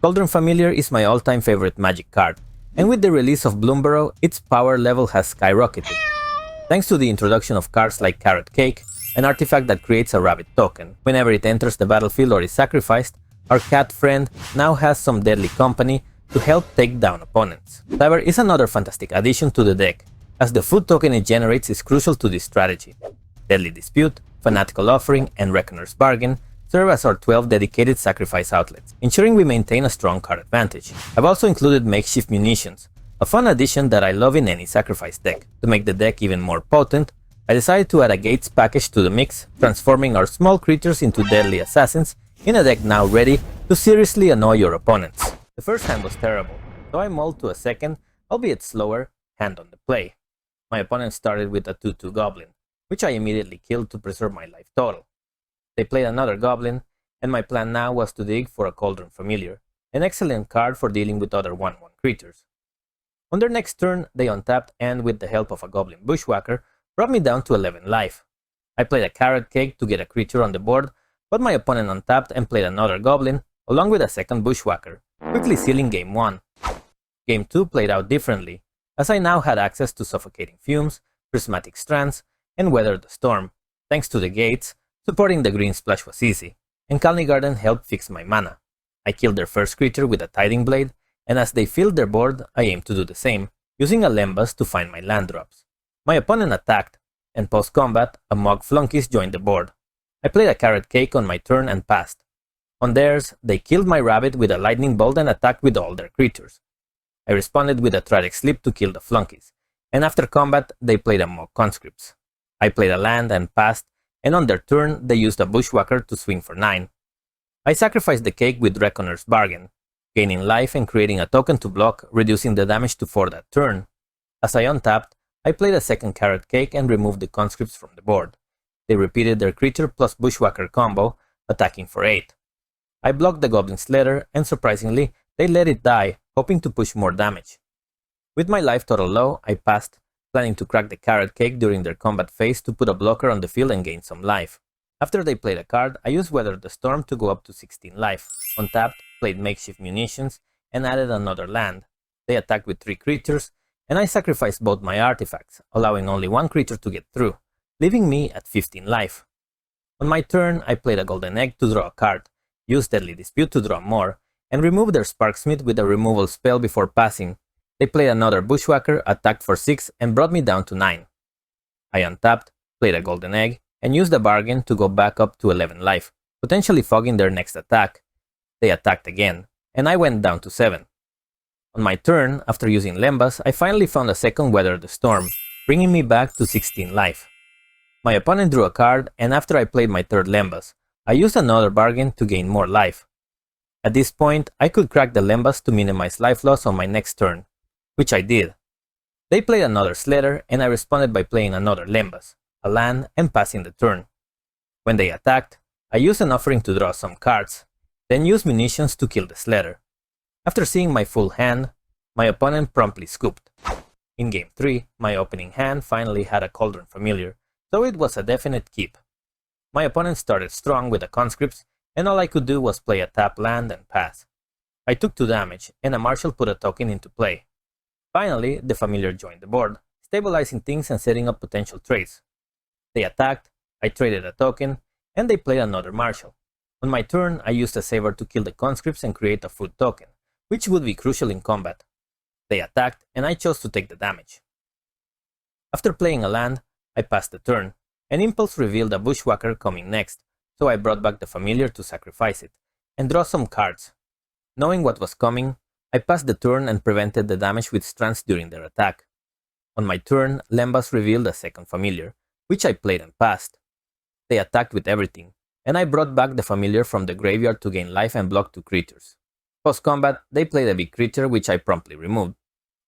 Cauldron Familiar is my all-time favorite Magic card, and with the release of Bloomburrow, its power level has skyrocketed. Thanks to the introduction of cards like Carrot Cake, an artifact that creates a rabbit token. Whenever it enters the battlefield or is sacrificed, our cat friend now has some deadly company to help take down opponents. Cyber is another fantastic addition to the deck, as the food token it generates is crucial to this strategy. Deadly Dispute, Fanatical Offering, and Reckoner's Bargain serve as our 12 dedicated sacrifice outlets, ensuring we maintain a strong card advantage. I've also included Makeshift Munitions, a fun addition that I love in any sacrifice deck. To make the deck even more potent, I decided to add a Gates package to the mix, transforming our small creatures into deadly assassins in a deck now ready to seriously annoy your opponents. The first hand was terrible, so I mulled to a second, albeit slower, hand on the play. My opponent started with a 2/2 Goblin, which I immediately killed to preserve my life total. They played another Goblin, and my plan now was to dig for a Cauldron Familiar, an excellent card for dealing with other 1/1 creatures. On their next turn, they untapped and, with the help of a Goblin Bushwhacker, brought me down to 11 life. I played a Carrot Cake to get a creature on the board, but my opponent untapped and played another Goblin, along with a second Bushwhacker, quickly sealing Game 1. Game 2 played out differently, as I now had access to Suffocating Fumes, Prismatic Strands, and Weather the Storm. Thanks to the Gates, supporting the green splash was easy, and Calny Garden helped fix my mana. I killed their first creature with a Tiding Blade, and as they filled their board, I aimed to do the same, using a Lembas to find my land drops. My opponent attacked, and post-combat, a Mog Flunkies joined the board. I played a Carrot Cake on my turn and passed. On theirs, they killed my rabbit with a Lightning Bolt and attacked with all their creatures. I responded with a Tragic Sleep to kill the Flunkies, and after combat, they played a Mog Conscripts. I played a land and passed, and on their turn, they used a Bushwhacker to swing for 9. I sacrificed the cake with Reckoner's Bargain, gaining life and creating a token to block, reducing the damage to 4 that turn. As I untapped, I played a second Carrot Cake and removed the conscripts from the board. They repeated their creature plus Bushwhacker combo, attacking for 8. I blocked the Goblin's Letter, and surprisingly, they let it die, hoping to push more damage. With my life total low, I passed, planning to crack the Carrot Cake during their combat phase to put a blocker on the field and gain some life. After they played a card, I used Weather the Storm to go up to 16 life. Untapped, played Makeshift Munitions, and added another land. They attacked with 3 creatures, and I sacrificed both my artifacts, allowing only 1 creature to get through, leaving me at 15 life. On my turn, I played a Golden Egg to draw a card, used Deadly Dispute to draw more, and removed their Sparksmith with a removal spell before passing. They played another Bushwhacker, attacked for 6, and brought me down to 9. I untapped, played a Golden Egg, and used a Bargain to go back up to 11 life, potentially fogging their next attack. They attacked again, and I went down to 7. On my turn, after using Lembas, I finally found a second Weather the Storm, bringing me back to 16 life. My opponent drew a card, and after I played my third Lembas, I used another Bargain to gain more life. At this point, I could crack the Lembas to minimize life loss on my next turn, which I did. They played another Slayer, and I responded by playing another Lembas, a land, and passing the turn. When they attacked, I used an Offering to draw some cards, then used Munitions to kill the Slayer. After seeing my full hand, my opponent promptly scooped. In Game 3, my opening hand finally had a Cauldron Familiar, so it was a definite keep. My opponent started strong with the conscripts, and all I could do was play a tap land and pass. I took 2 damage, and a Marshal put a token into play. Finally, the Familiar joined the board, stabilizing things and setting up potential trades. They attacked, I traded a token, and they played another Marshal. On my turn, I used a Saber to kill the conscripts and create a food token, which would be crucial in combat. They attacked, and I chose to take the damage. After playing a land, I passed the turn, and Impulse revealed a Bushwhacker coming next, so I brought back the Familiar to sacrifice it, and draw some cards. Knowing what was coming, I passed the turn and prevented the damage with Strands during their attack. On my turn, Lembas revealed a second Familiar, which I played and passed. They attacked with everything, and I brought back the Familiar from the graveyard to gain life and block 2 creatures. Post-combat, they played a big creature, which I promptly removed.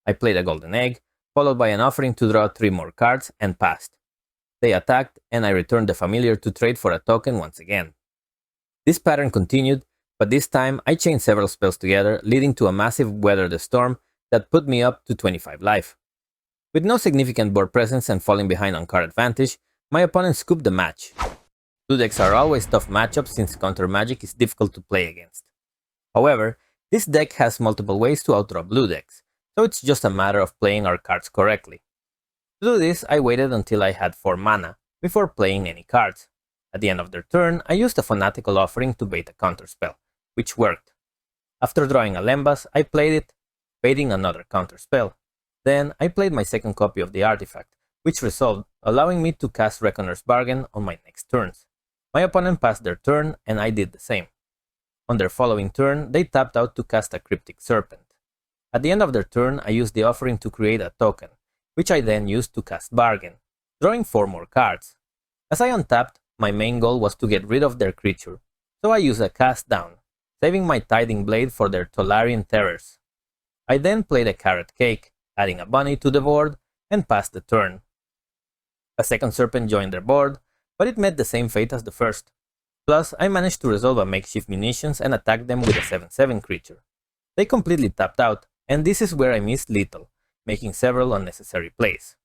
I played a Golden Egg, followed by an Offering to draw 3 more cards, and passed. They attacked, and I returned the Familiar to trade for a token once again. This pattern continued, but this time I chained several spells together, leading to a massive Weather the Storm that put me up to 25 life. With no significant board presence and falling behind on card advantage, my opponent scooped the match. 2 decks are always tough matchups since counter magic is difficult to play against. However, This deck has multiple ways to outdraw blue decks, so it's just a matter of playing our cards correctly. To do this, I waited until I had 4 mana, before playing any cards. At the end of their turn, I used a Fanatical Offering to bait a counterspell, which worked. After drawing a Lembas, I played it, baiting another counterspell. Then, I played my second copy of the artifact, which resolved, allowing me to cast Reckoner's Bargain on my next turns. My opponent passed their turn, and I did the same. On their following turn, they tapped out to cast a Cryptic Serpent. At the end of their turn, I used the offering to create a token, which I then used to cast Bargain, drawing 4 more cards. As I untapped, my main goal was to get rid of their creature, so I used a Cast Down, saving my Tiding Blade for their Tolarian Terrors. I then played a Carrot Cake, adding a bunny to the board, and passed the turn. A second Serpent joined their board, but it met the same fate as the first. Plus, I managed to resolve a Makeshift Munitions and attack them with a 7/7 creature. They completely tapped out, and this is where I missed lethal, making several unnecessary plays.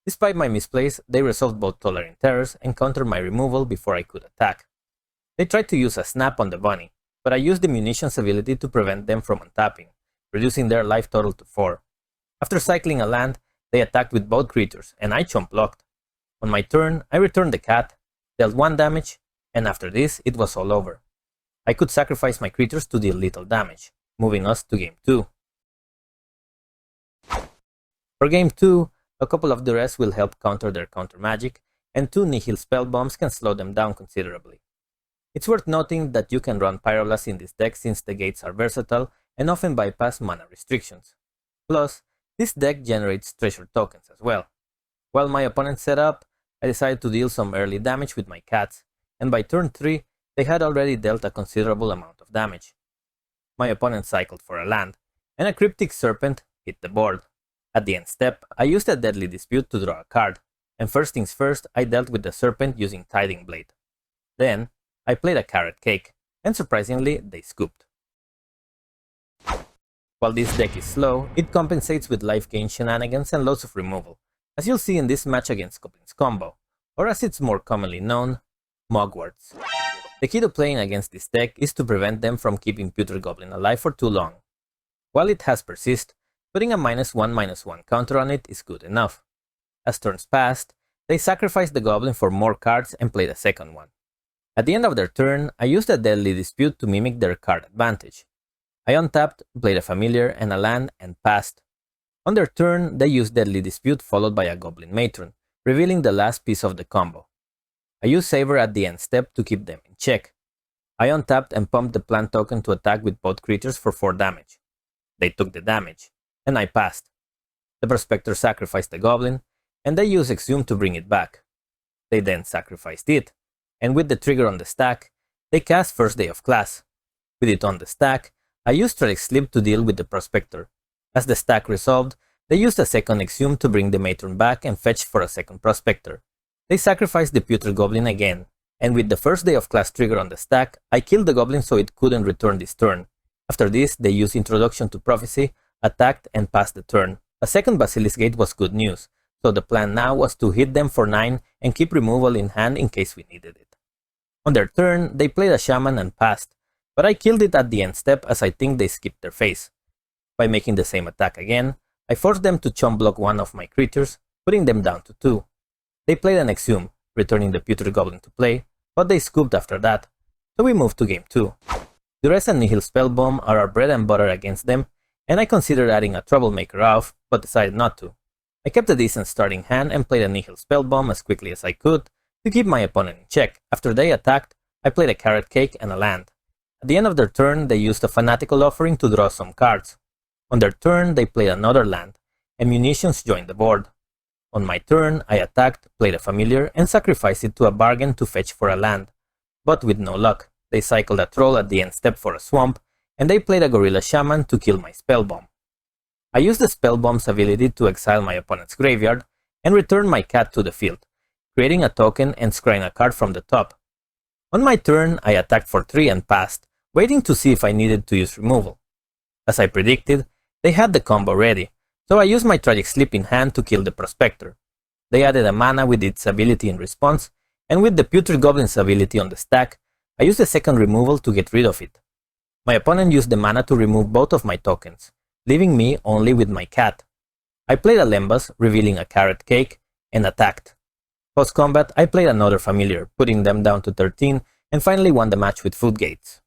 Despite my misplays, they resolved both Tolarian Terrors and countered my removal before I could attack. They tried to use a Snap on the bunny, but I used the Munitions ability to prevent them from untapping, reducing their life total to 4. After cycling a land, they attacked with both creatures, and I chump blocked. On my turn, I returned the cat, dealt 1 damage, and after this, it was all over. I could sacrifice my creatures to deal little damage, moving us to Game 2. For Game 2, a couple of duress will help counter their counter magic, and 2 Nihil spell bombs can slow them down considerably. It's worth noting that you can run Pyroblast in this deck since the gates are versatile and often bypass mana restrictions. Plus, this deck generates treasure tokens as well. While my opponent set up, I decided to deal some early damage with my cats, and by turn 3, they had already dealt a considerable amount of damage. My opponent cycled for a land, and a Cryptic Serpent hit the board. At the end step, I used a Deadly Dispute to draw a card, and first things first, I dealt with the Serpent using Tiding Blade. Then, I played a Carrot Cake, and surprisingly, they scooped. While this deck is slow, it compensates with life gain shenanigans and loads of removal, as you'll see in this match against Goblin's Combo, or as it's more commonly known, Moggwarts. The key to playing against this deck is to prevent them from keeping Putrid Goblin alive for too long. While it has Persist, putting a -1/-1 counter on it is good enough. As turns passed, they sacrificed the Goblin for more cards and played a second one. At the end of their turn, I used a Deadly Dispute to mimic their card advantage. I untapped, played a Familiar and a land, and passed. On their turn, they used Deadly Dispute followed by a Goblin Matron, revealing the last piece of the combo. I used Saber at the end step to keep them in check. I untapped and pumped the plant token to attack with both creatures for 4 damage. They took the damage, and I passed. The Prospector sacrificed the Goblin, and they used Exhume to bring it back. They then sacrificed it, and with the trigger on the stack, they cast First Day of Class. With it on the stack, I used Strategic Slip to deal with the Prospector. As the stack resolved, they used a second Exhume to bring the Matron back and fetch for a second Prospector. They sacrificed the Putrid Goblin again, and with the First Day of Class trigger on the stack, I killed the Goblin so it couldn't return this turn. After this, they used Introduction to Prophecy, attacked, and passed the turn. A second Basilisk Gate was good news, so the plan now was to hit them for 9 and keep removal in hand in case we needed it. On their turn, they played a Shaman and passed, but I killed it at the end step as I think they skipped their phase. By making the same attack again, I forced them to chump block 1 of my creatures, putting them down to 2. They played an Exhume, returning the Putrid Goblin to play, but they scooped after that, so we moved to Game 2. Duress and Nihil Spellbomb are our bread and butter against them, and I considered adding a Troublemaker off, but decided not to. I kept a decent starting hand and played a Nihil Spellbomb as quickly as I could to keep my opponent in check. After they attacked, I played a Carrot Cake and a land. At the end of their turn, they used a Fanatical Offering to draw some cards. On their turn, they played another land, and Munitions joined the board. On my turn, I attacked, played a Familiar, and sacrificed it to a Bargain to fetch for a land. But with no luck, they cycled a Troll at the end step for a Swamp, and they played a Gorilla Shaman to kill my Spellbomb. I used the Spellbomb's ability to exile my opponent's graveyard, and return my cat to the field, creating a token and scrying a card from the top. On my turn, I attacked for 3 and passed, waiting to see if I needed to use removal. As I predicted, they had the combo ready, so I used my Tragic Sleep in hand to kill the Prospector. They added a mana with its ability in response, and with the Putrid Goblin's ability on the stack, I used a second removal to get rid of it. My opponent used the mana to remove both of my tokens, leaving me only with my cat. I played a Lembas, revealing a carrot cake, and attacked. Post-combat, I played another familiar, putting them down to 13, and finally won the match with Footgates.